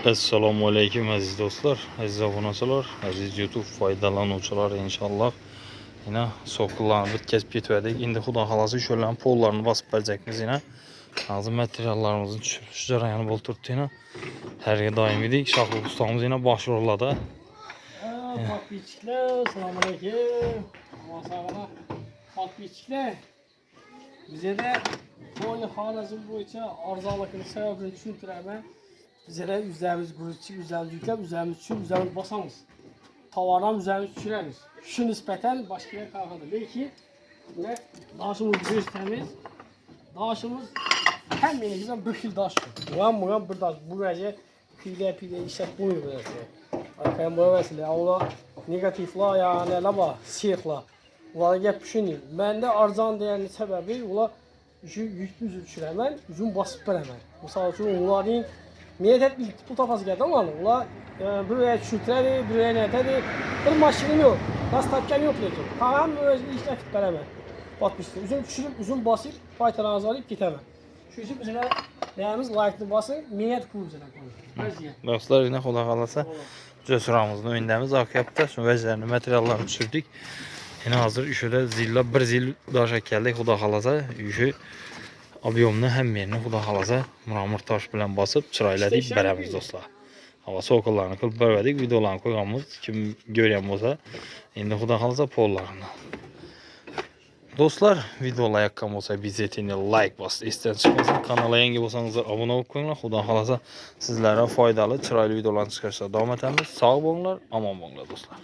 Assalomu alaykum aziz do'stlar, aziz obunachilar, aziz YouTube foydalanuvchilar inshaalloh. Yine sokullarni bitkazib ketdik. Endi xudo xolasi o'shalarning pollarni bosib beracakmiz yine. Hozir materiallarimizni tushirish jarayoni bo'lib turibdi yine. Her doimgidek Shohruh ustamız yine başrollada. Podpisчиклар, assalomu alaykum. Sog'lar, podpisчиклар. Bizda to'y holasi bo'yicha arzonlikni sababini tushuntiraman. Bizda üzerimiz guruççuk, üzerimiz yüklep, üzerimiz çüm, üzerimiz basamız. Tavardan üzerimiz düşüreriz. Şu nispeten başka bir kalkadı. Belki ne daşımız bir temiz, daşımız hem yine güzel bir fil daş. Muam bir daş. Bu gece pile işlet buyur böyle. Arkaya bu vesile. Allah negatifla yani laba siyahla. Ulan gep düşünün. Ben de arzan değerli sebebi ula yüklü düşüremem, üzüm basıp veremem. Mesela şu onların Miyet bu tafası geldi ama ula buraya çürtleri, buraya ne dedi? Bir maşinim yok, gaz tapken yok lekin. Hem böyle işletip veremem. Batmıştı. Üzüm düşürüp, üzüm basıp, faytalarınızı alıp gitemem. Şu için mesela neyimiz like'lı basıp, miyet kuru üzerine koyuyor. Dostlar yine xudo xolasa Cösuramızın öndəmiz akıyapda. Şu vəclərini, materiallarını düşürdük. Yine hazır üşüdə zilla bir zil daşa gəldik xudo xolasa. Üşü Obiyomunu hem yerini xudo xolasa muramır taş bilen basıp çırayladık beremiz dostlar. Hava soğuqlarını kılıp verdik, videolarını koyğanımız kim görən olsa indi xudo xolasa pollarını. Dostlar, videolar yaqqan olsa bizzetini like basın, istən çıxmasın. Kanala yeni olsanız abone olup koyunlar. Xudo xolasa sizlərə faydalı, çıraylı videolarını çıxarsa davam etəmiz. Sağ olunlar, aman olunlar dostlar.